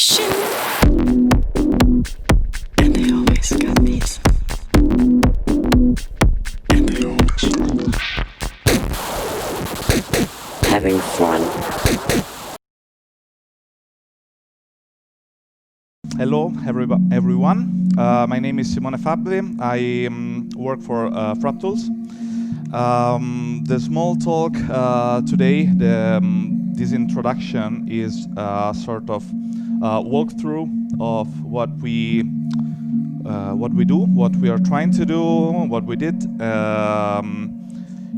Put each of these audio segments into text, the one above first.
And they always got these. And they always having fun. Hello, everyone. My name is Simone. I work for Frap Tools. The small talk today, this introduction is sort of walkthrough of what we do, what we are trying to do, what we did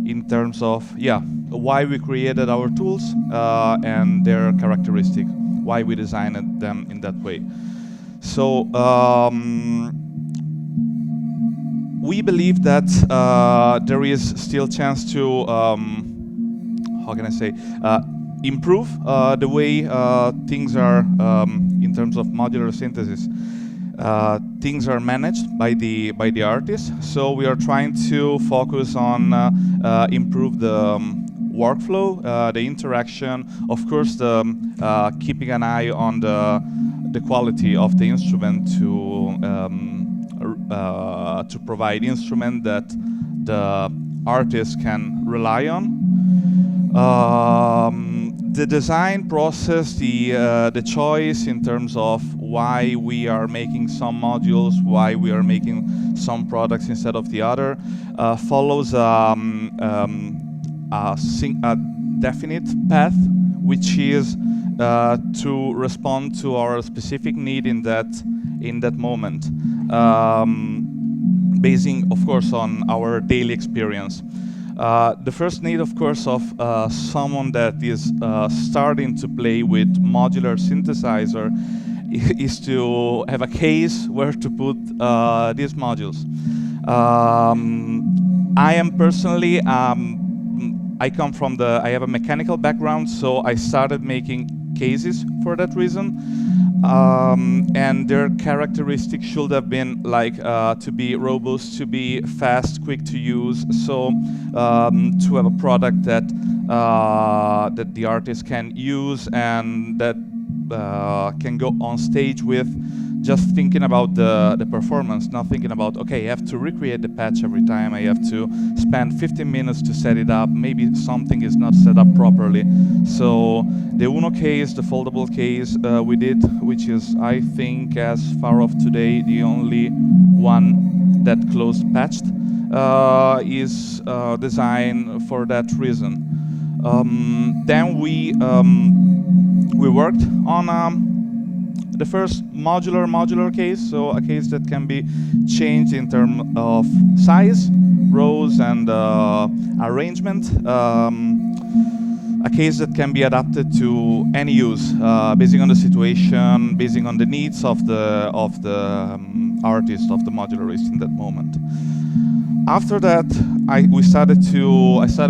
in terms of why we created our tools and their characteristic, why we designed them in that way. So we believe that there is still chance to how can I say improve the way things are in terms of modular synthesis. Things are managed by the artist. So we are trying to focus on improve the workflow, the interaction, of course, the keeping an eye on the quality of the instrument to provide instrument that the artist can rely on. The design process, the choice in terms of why we are making some modules, why we are making some products instead of the other, follows a definite path, which is to respond to our specific need in that moment, basing, of course, on our daily experience. The first need, of course, of someone that is starting to play with modular synthesizer is to have a case where to put these modules. I am personally, I have a mechanical background, so I started making cases for that reason. And their characteristics should have been like to be robust, to be fast, quick to use, so to have a product that that the artist can use and that can go on stage with, just thinking about the performance, not thinking about, okay, I have to recreate the patch every time, I have to spend 15 minutes to set it up, maybe something is not set up properly. So the Uno case, the foldable case we did, which is, I think, as far of today, the only one that closed patched, is designed for that reason. Then we worked on the first modular case, so a case that can be changed in terms of size, rows, and arrangement. A case that can be adapted to any use, basing on the situation, basing on the needs of the artist, of the modularist in that moment. After that, I started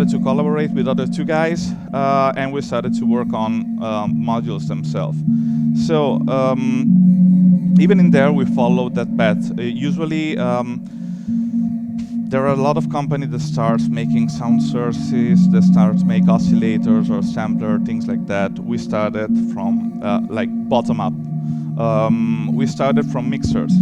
to collaborate with other two guys, and we started to work on modules themselves. So even in there, we followed that path. Usually, there are a lot of companies that start making sound sources, that start make oscillators or sampler, things like that. We started from like bottom up. We started from mixers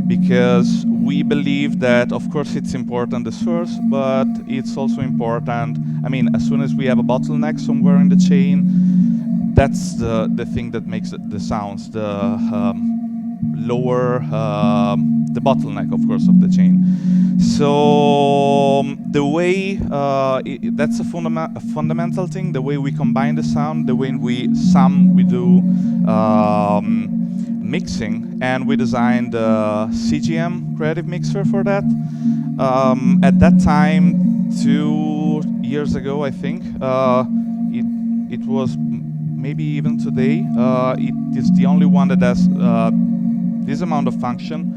because we believe that, of course, it's important, the source, but it's also important, I mean, as soon as we have a bottleneck somewhere in the chain, that's the thing that makes the sounds, the lower the bottleneck, of course, of the chain. So the way that's a fundamental thing. The way we combine the sound, the way we do mixing, and we designed the CGM creative mixer for that. At that time, 2 years ago, I think, it was maybe even today. It is the only one that has this amount of function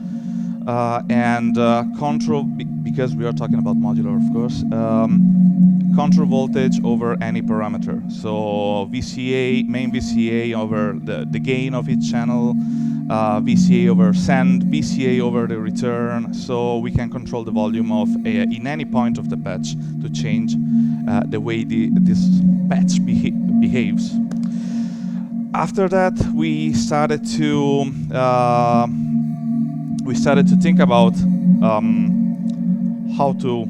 and control, because we are talking about modular, of course, control voltage over any parameter. So VCA, main VCA over the gain of each channel, VCA over send, VCA over the return. So we can control the volume of in any point of the patch to change the way this patch behaves. After that, we started to think about how to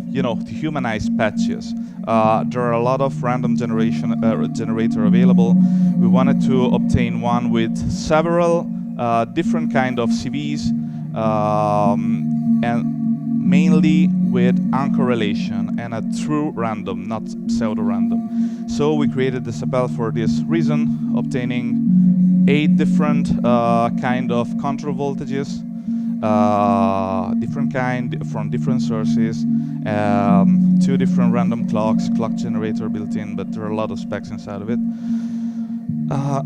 humanize patches. There are a lot of random generator available. We wanted to obtain one with several different kind of CVs, and mainly with uncorrelation and a true random, not pseudo-random. So we created the Sapel for this reason, obtaining 8 different kind of control voltages, different kind from different sources, 2 different random clocks, clock generator built in, but there are a lot of specs inside of it.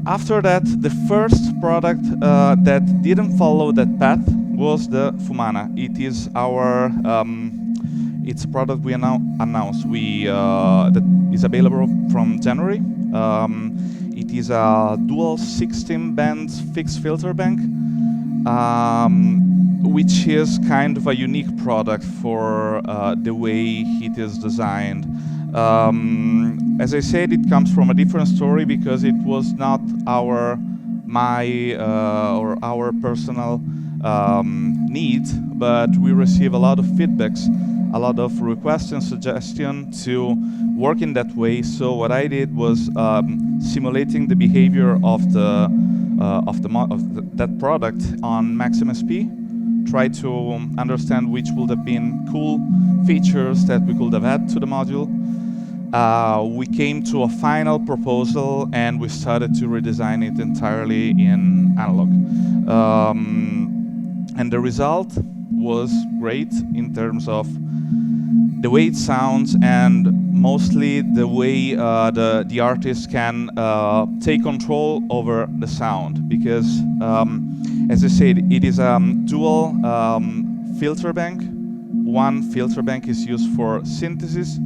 After that, the first product that didn't follow that path was the Fumana. It is our it's a product we announced that is available from January. It is a dual 16 band fixed filter bank, which is kind of a unique product for the way it is designed. As I said, it comes from a different story because it was not our personal need, but we receive a lot of feedbacks, a lot of requests and suggestions to work in that way. So what I did was simulating the behavior of that product on MaxMSP, try to understand which would have been cool features that we could have had to the module. We came to a final proposal and we started to redesign it entirely in analog. And the result was great in terms of the way it sounds and mostly the way the artist can take control over the sound, because as I said, it is a dual filter bank. One filter bank is used for synthesis,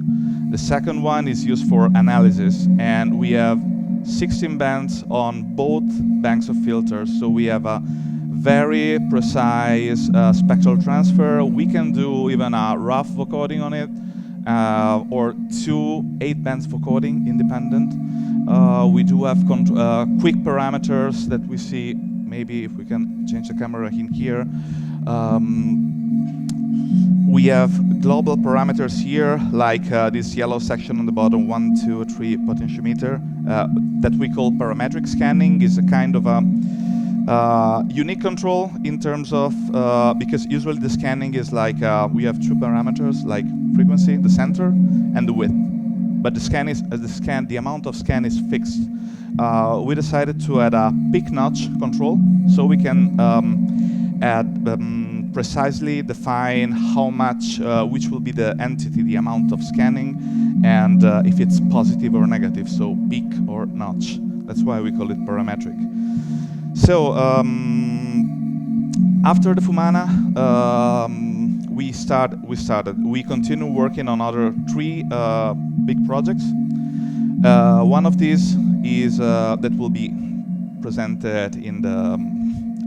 the second one is used for analysis, and we have 16 bands on both banks of filters, so we have a very precise spectral transfer. We can do even a rough vocoding on it, or 2 8 bands vocoding independent. We do have quick parameters that we see. Maybe if we can change the camera in here. We have global parameters here, like this yellow section on the bottom, 1, 2, 3 potentiometer, that we call parametric scanning. Is a kind of a unique control in terms of, because usually the scanning is like, we have 2 parameters, like frequency, the center, and the width. But the amount of scan is fixed. We decided to add a peak notch control, so we can precisely define how much, which will be the entity, the amount of scanning, and if it's positive or negative, so peak or notch. That's why we call it parametric. So after the Fumana, we continue working on other 3 big projects. One of these is that will be presented in the,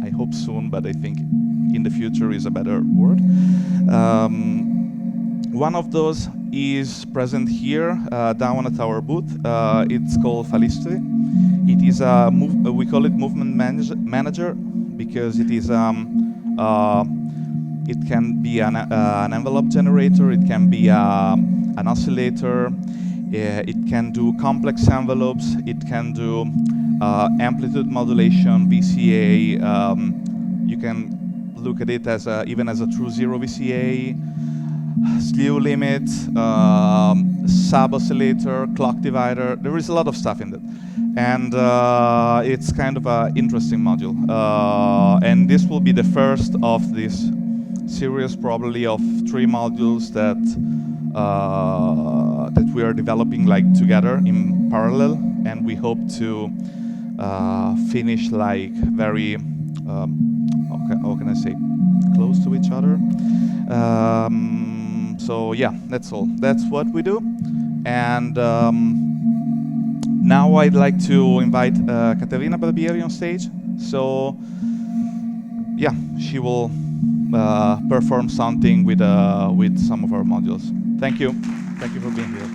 I hope soon, but I think in the future is a better word. One of those is present here down at our booth. It's called Falistri. It is we call it movement manager because it is it can be an envelope generator, it can be an oscillator, it can do complex envelopes, it can do amplitude modulation, VCA. You can look at it as even as a true zero VCA, slew limit, sub-oscillator, clock divider. There is a lot of stuff in it. And it's kind of an interesting module. And this will be the first of this series, probably of 3 modules that that we are developing like together in parallel. And we hope to finish like very, how can I say, close to each other. So yeah, that's all. That's what we do. And now I'd like to invite Caterina Barbieri on stage. So yeah, she will perform something with some of our modules. Thank you. Thank you for being here.